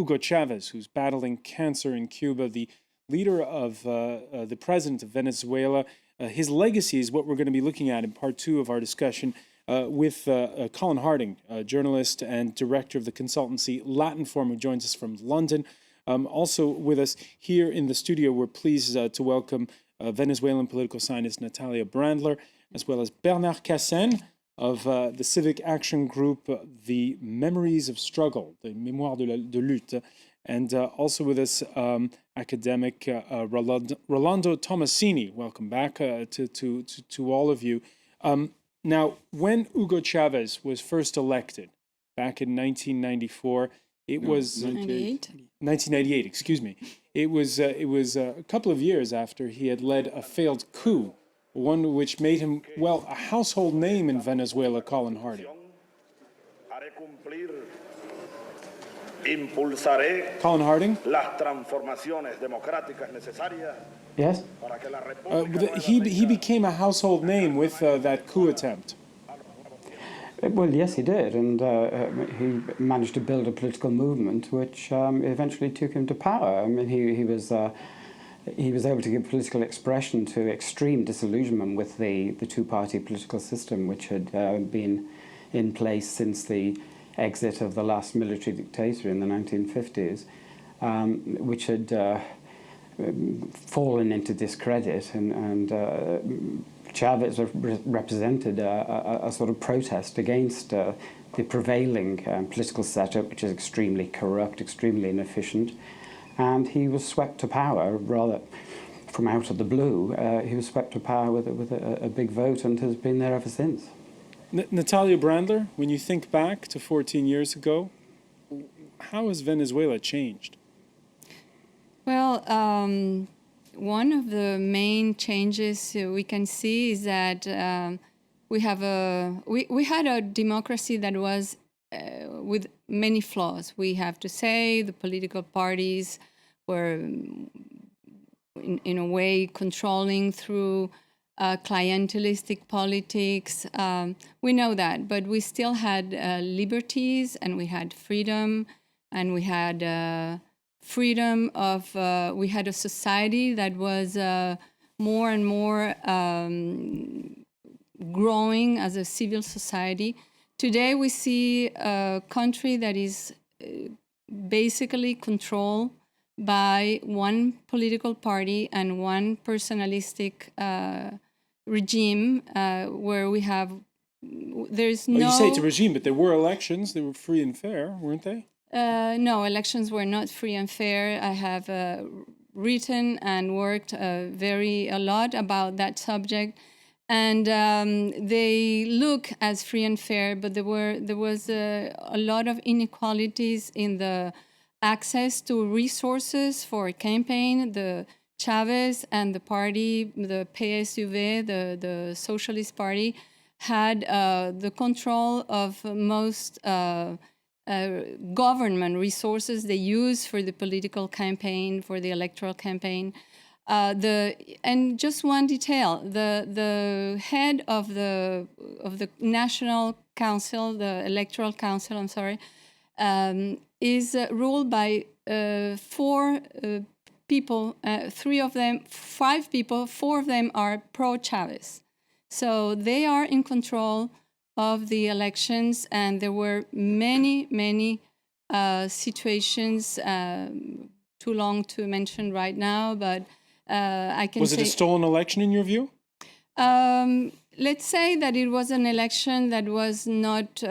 Hugo Chavez, who's battling cancer in Cuba, the leader of the president of Venezuela. His legacy is what we're going to be looking at in part two of our discussion with Colin Harding, journalist and director of the consultancy Latin Forum, who joins us from London. Also with us here in the studio, we're pleased to welcome Venezuelan political scientist Natalia Brandler, as well as Bernard Cassen of the civic action group, The Memories of Struggle, the Mémoire de Lutte, and also with us academic Rolando Tomasini. Welcome back to all of you. Now, when Hugo Chavez was first elected back in 1994, it was 1998. Excuse me. It was a couple of years after he had led a failed coup, one which made him, well, a household name in Venezuela. Colin Harding. Colin Harding. Yes. He became a household name with that coup attempt. Well, yes, he did, and he managed to build a political movement which eventually took him to power. I mean, he was able to give political expression to extreme disillusionment with the two-party political system which had been in place since the exit of the last military dictator in the 1950s, which had fallen into discredit, and Chavez represented a sort of protest against the prevailing political setup, which is extremely corrupt, extremely inefficient. And he was swept to power, rather from out of the blue. He was swept to power with a big vote and has been there ever since. Natalia Brandler, when you think back to 14 years ago, how has Venezuela changed? Well, one of the main changes we can see is that we had a democracy that was with many flaws. We have to say the political parties were in a way controlling through clientelistic politics. We know that, but we still had liberties, and we had freedom, and we had freedom of, we had a society that was more and more growing as a civil society. Today we see a country that is basically controlled by one political party and one personalistic regime where we have, there's no... You say it's a regime, but there were elections. They were free and fair, weren't they? No, elections were not free and fair. I have written and worked a lot about that subject, and they look as free and fair, but there was a lot of inequalities in the access to resources for campaign. The Chavez and the party, the PSUV, the Socialist Party, had the control of most government resources they use for the political campaign, for the electoral campaign. And just one detail: the head of the National Council, the Electoral Council, I'm sorry, is ruled by four people. Five people. Four of them are pro-Chavez, so they are in control of the elections, and there were many situations, too long to mention right now, but I can say... Was it a stolen election in your view? Let's say that it was an election that was not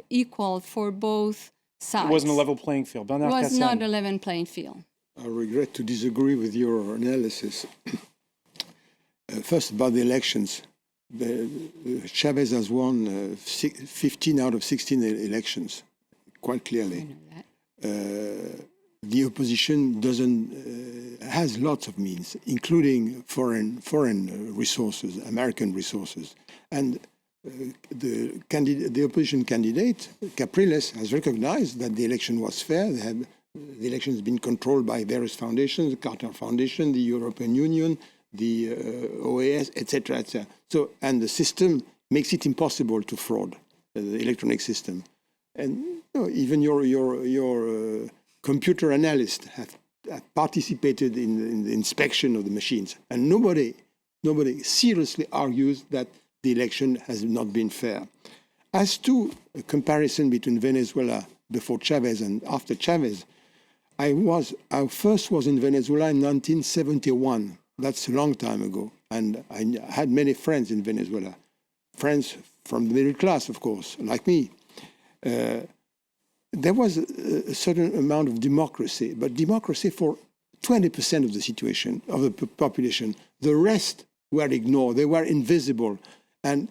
equal for both sides. It wasn't a level playing field. It was not a level playing field. I regret to disagree with your analysis. First, about the elections. Chavez has won 15 out of 16 elections, quite clearly. The opposition has lots of means, including foreign resources, American resources, and the opposition candidate Capriles has recognized that the election was fair. The election has been controlled by various foundations: the Carter Foundation, the European Union, the OAS, etc., etc. So, and the system makes it impossible to fraud the electronic system. and even your computer analyst have participated in the inspection of the machines, and nobody seriously argues that the election has not been fair. As to a comparison between Venezuela before Chavez and after Chavez, I first was in Venezuela in 1971. That's a long time ago. And I had many friends in Venezuela. Friends from the middle class, of course, like me. There was a certain amount of democracy, but democracy for 20% of the situation, of the population. The rest were ignored. They were invisible. And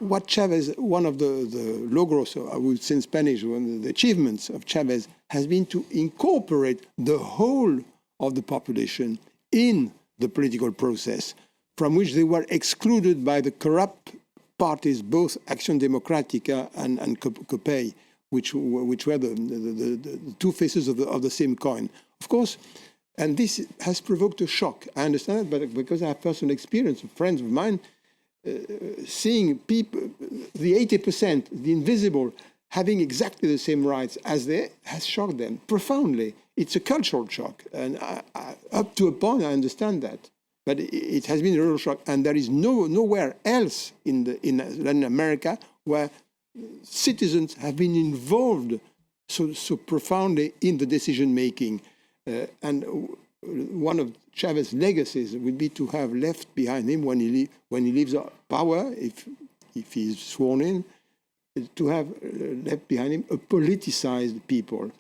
what Chavez, one of the logros, I would say in Spanish, one of the achievements of Chavez has been to incorporate the whole of the population in the political process, from which they were excluded by the corrupt parties, both Action Democratica and COPEI, which were the two faces of the same coin. Of course, and this has provoked a shock. I understand it, but because I have personal experience of friends of mine, seeing people, the 80%, the invisible, having exactly the same rights as they, has shocked them profoundly. It's a cultural shock, and up to a point, I understand that. But it has been a real shock, and there is nowhere else in Latin America where citizens have been involved so profoundly in the decision making. And one of Chavez's legacies would be to have left behind him when he leaves power, if he is sworn in, to have left behind him a politicized people.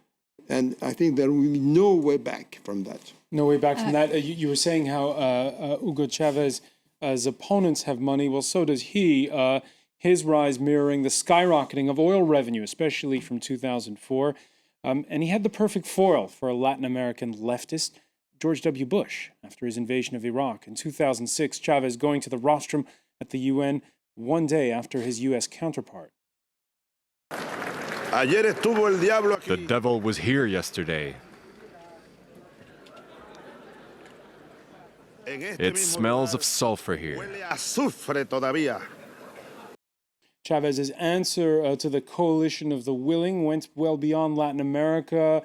And I think there will be no way back from that. No way back from that. You were saying how Hugo Chavez's opponents have money. Well, so does he. His rise mirroring the skyrocketing of oil revenue, especially from 2004. And he had the perfect foil for a Latin American leftist, George W. Bush, after his invasion of Iraq. In 2006, Chavez going to the rostrum at the UN one day after his U.S. counterpart. The devil was here yesterday. It smells of sulfur here. Chavez's answer to the coalition of the willing went well beyond Latin America.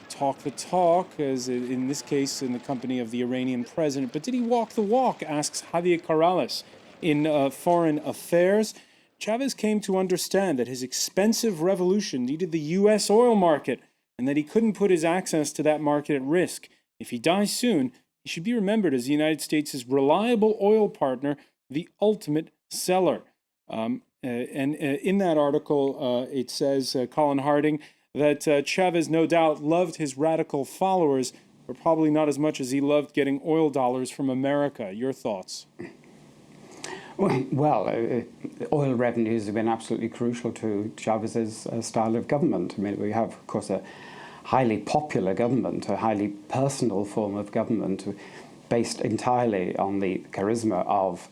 Talk the talk, as in this case in the company of the Iranian president. But did he walk the walk, asks Javier Corrales in Foreign Affairs. Chavez came to understand that his expensive revolution needed the U.S. oil market and that he couldn't put his access to that market at risk. If he dies soon, he should be remembered as the United States' reliable oil partner, the ultimate seller. And in that article, it says, Colin Harding, that Chavez no doubt loved his radical followers, but probably not as much as he loved getting oil dollars from America. Your thoughts? Well, oil revenues have been absolutely crucial to Chavez's style of government. I mean, we have, of course, a highly popular government, a highly personal form of government based entirely on the charisma of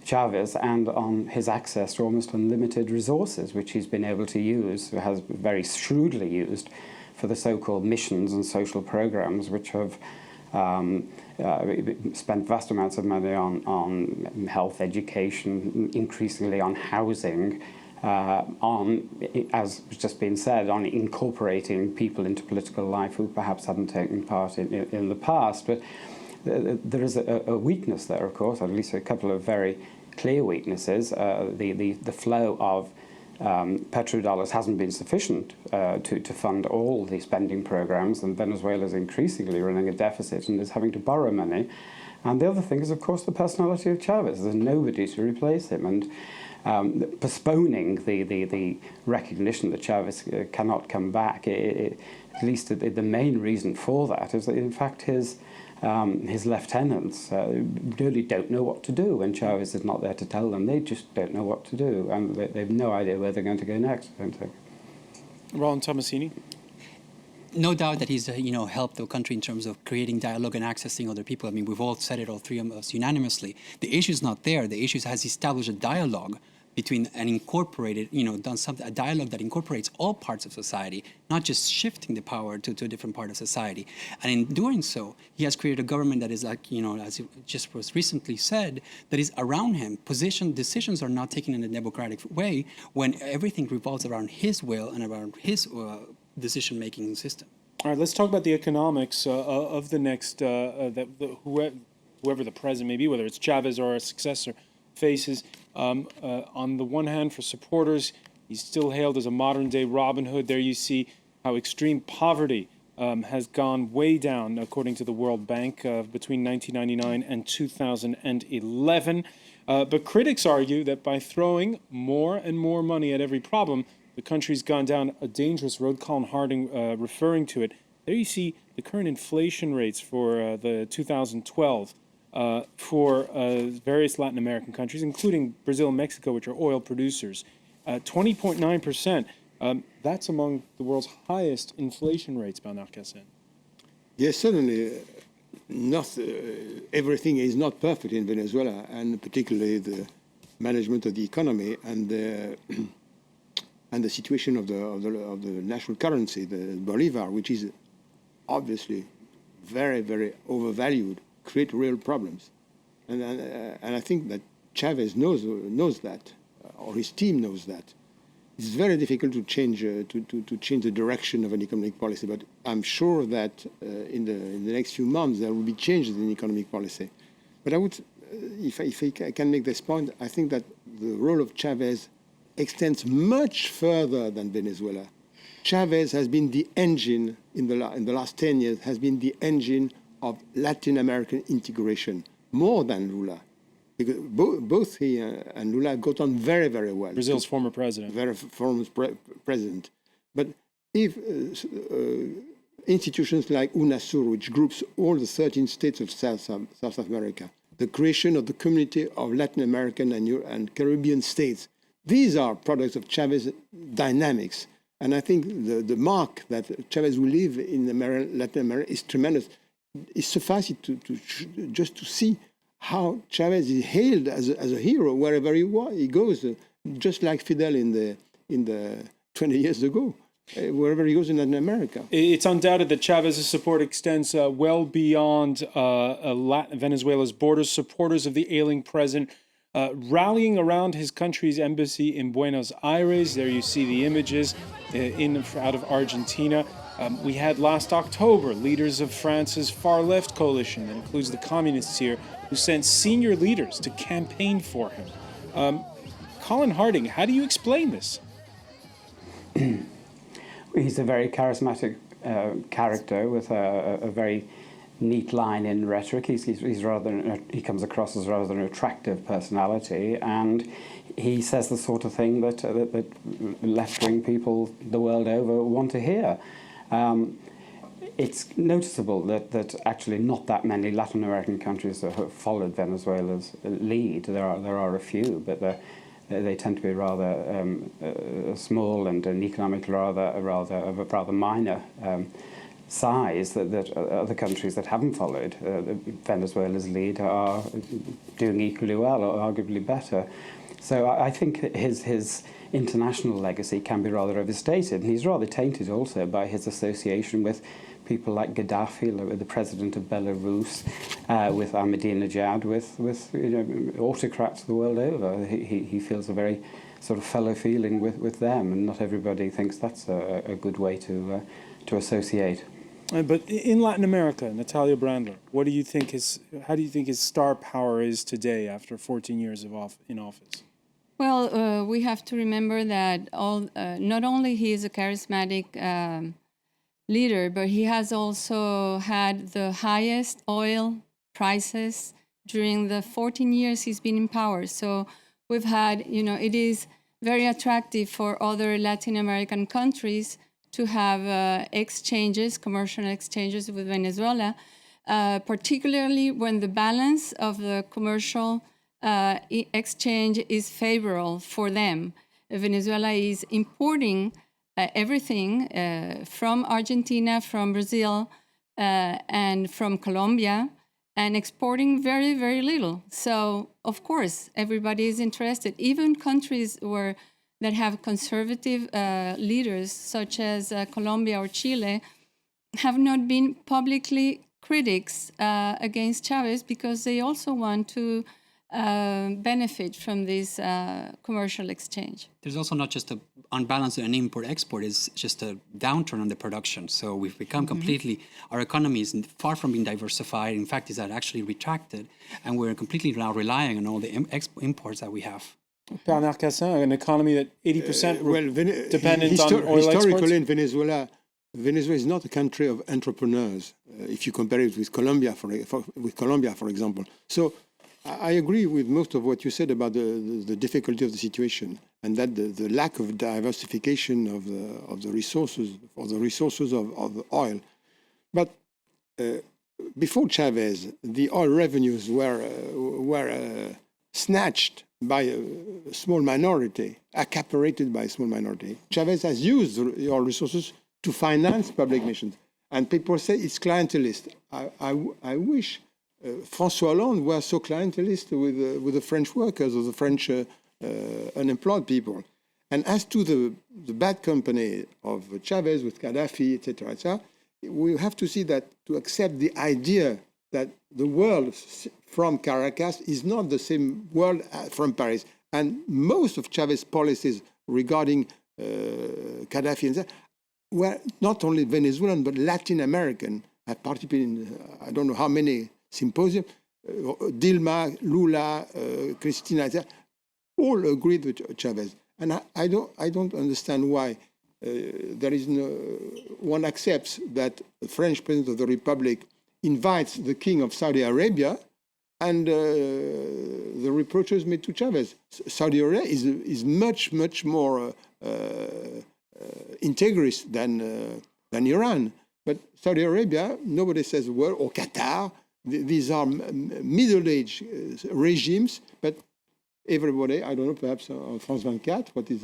Chavez and on his access to almost unlimited resources, which he's been able to use, has very shrewdly used for the so-called missions and social programs, which have spent vast amounts of money on health, education, increasingly on housing, on, as has just been said, on incorporating people into political life who perhaps hadn't taken part in the past. But there is a weakness there, of course, at least a couple of very clear weaknesses. The flow of petrodollars hasn't been sufficient to fund all the spending programs, and Venezuela is increasingly running a deficit and is having to borrow money. And the other thing is, of course, the personality of Chavez. There's nobody to replace him, and postponing the recognition that Chavez cannot come back, at least the main reason for that is that, in fact, his lieutenants really don't know what to do when Chavez is not there to tell them. They just don't know what to do, and they have no idea where they're going to go next, I don't think. Roland Tomasini? No doubt that he's helped the country in terms of creating dialogue and accessing other people. I mean, we've all said it, all three of us, unanimously. The issue is not there. The issue is, has he established a dialogue between an incorporated, done something, a dialogue that incorporates all parts of society, not just shifting the power to a different part of society. And in doing so, he has created a government that is like, as it just was recently said, that is around him. Decisions are not taken in a democratic way when everything revolves around his will and around his decision-making system. All right, let's talk about the economics of the next, whoever the president may be, whether it's Chavez or a successor, faces. On the one hand, for supporters, he's still hailed as a modern-day Robin Hood. There you see how extreme poverty has gone way down, according to the World Bank, between 1999 and 2011. But critics argue that by throwing more and more money at every problem, the country's gone down a dangerous road. Colin Harding referring to it. There you see the current inflation rates for the 2012 for various Latin American countries, including Brazil and Mexico, which are oil producers. 20.9%. That's among the world's highest inflation rates, Bernard Cassen. Yes, certainly. Everything is not perfect in Venezuela, and particularly the management of the economy and the situation of the national currency, the bolivar, which is obviously very, very overvalued, create real problems. And I think that Chavez knows that, or his team knows that. It's very difficult to change the direction of an economic policy, but I'm sure that in the next few months there will be changes in economic policy. But I would, if I can make this point, I think that the role of Chavez extends much further than Venezuela. Chavez has been the engine in the last 10 years, has been the engine of Latin American integration, more than Lula. Because both he and Lula got on very, very well. Brazil's former president. President. But if institutions like UNASUR, which groups all the 13 states of South America, the creation of the Community of Latin American and Caribbean States, these are products of Chavez's dynamics. And I think the mark that Chavez will leave in Latin America is tremendous. It suffices just to see how Chavez is hailed as a hero wherever he goes, just like Fidel in the 20 years ago, wherever he goes in Latin America. It's undoubted that Chavez's support extends well beyond Venezuela's borders. Supporters of the ailing president rallying around his country's embassy in Buenos Aires. There you see the images out of Argentina. We had last October leaders of France's far-left coalition, that includes the communists here, who sent senior leaders to campaign for him. Colin Harding, how do you explain this? He's a very charismatic character with a very neat line in rhetoric. He comes across as rather an attractive personality, and he says the sort of thing that left-wing people the world over want to hear. It's noticeable that actually not that many Latin American countries have followed Venezuela's lead. There are a few, but they tend to be rather small and an economically rather minor size. That other countries that haven't followed Venezuela's lead are doing equally well or arguably better. So I think his international legacy can be rather overstated, and he's rather tainted also by his association with people like Gaddafi, the president of Belarus, with Ahmadinejad, with autocrats the world over. He feels a very sort of fellow feeling with them, and not everybody thinks that's a good way to associate. But in Latin America, Natalia Brandler, how do you think his star power is today after 14 years in office? Well, we have to remember that not only he is a charismatic leader, but he has also had the highest oil prices during the 14 years he's been in power. So we've had, it is very attractive for other Latin American countries to have commercial exchanges with Venezuela, particularly when the balance of the commercial exchange is favorable for them. Venezuela is importing everything from Argentina, from Brazil, and from Colombia, and exporting very, very little. So, of course, everybody is interested. Even countries that have conservative leaders, such as Colombia or Chile, have not been publicly critics against Chavez because they also want to benefit from this commercial exchange. There's also not just an unbalance in import-export, it's just a downturn on the production. So we've become completely, our economy is far from being diversified. In fact, it's actually retracted, and we're completely now relying on all the imports that we have. Bernard Cassin, an economy that 80% dependent on oil historically exports? in Venezuela is not a country of entrepreneurs. If you compare it with Colombia, for example. So I agree with most of what you said about the difficulty of the situation, and that the lack of diversification of the resources of oil. But before Chavez, the oil revenues were snatched by a small minority, accapared by a small minority. Chavez has used the oil resources to finance public missions, and people say it's clientelist. I wish François Hollande was so clientelist with the French workers or the French unemployed people. And as to the bad company of Chavez with Gaddafi, etc., we have to see that to accept the idea that the world from Caracas is not the same world from Paris. And most of Chavez's policies regarding Gaddafi and that were not only Venezuelan, but Latin American. I participated in, I don't know how many symposium, Dilma, Lula, Cristina, all agreed with Chavez. And I don't understand why there is one accepts that the French President of the Republic invites the King of Saudi Arabia, and the reproaches made to Chavez. Saudi Arabia is much more integrist than Iran. But Saudi Arabia, nobody says a word, or Qatar. These are middle-aged regimes, but everybody, I don't know, perhaps on France 24, what is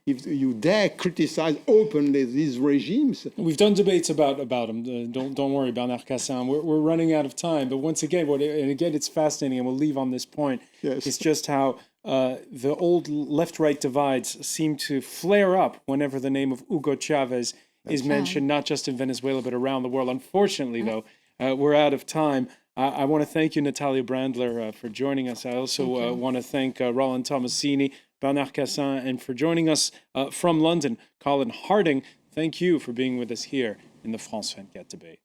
if you dare criticize openly these regimes. We've done debates about them. Don't worry, Bernard Cassin. We're running out of time. But once again, it's fascinating, and we'll leave on this point. Yes. It's just how the old left-right divides seem to flare up whenever the name of Hugo Chavez is mentioned, not just in Venezuela, but around the world. Unfortunately, though, we're out of time. I want to thank you, Natalia Brandler, for joining us. I also want to thank Roland Tomasini, Bernard Cassin, and for joining us from London, Colin Harding. Thank you for being with us here in the France 24 debate.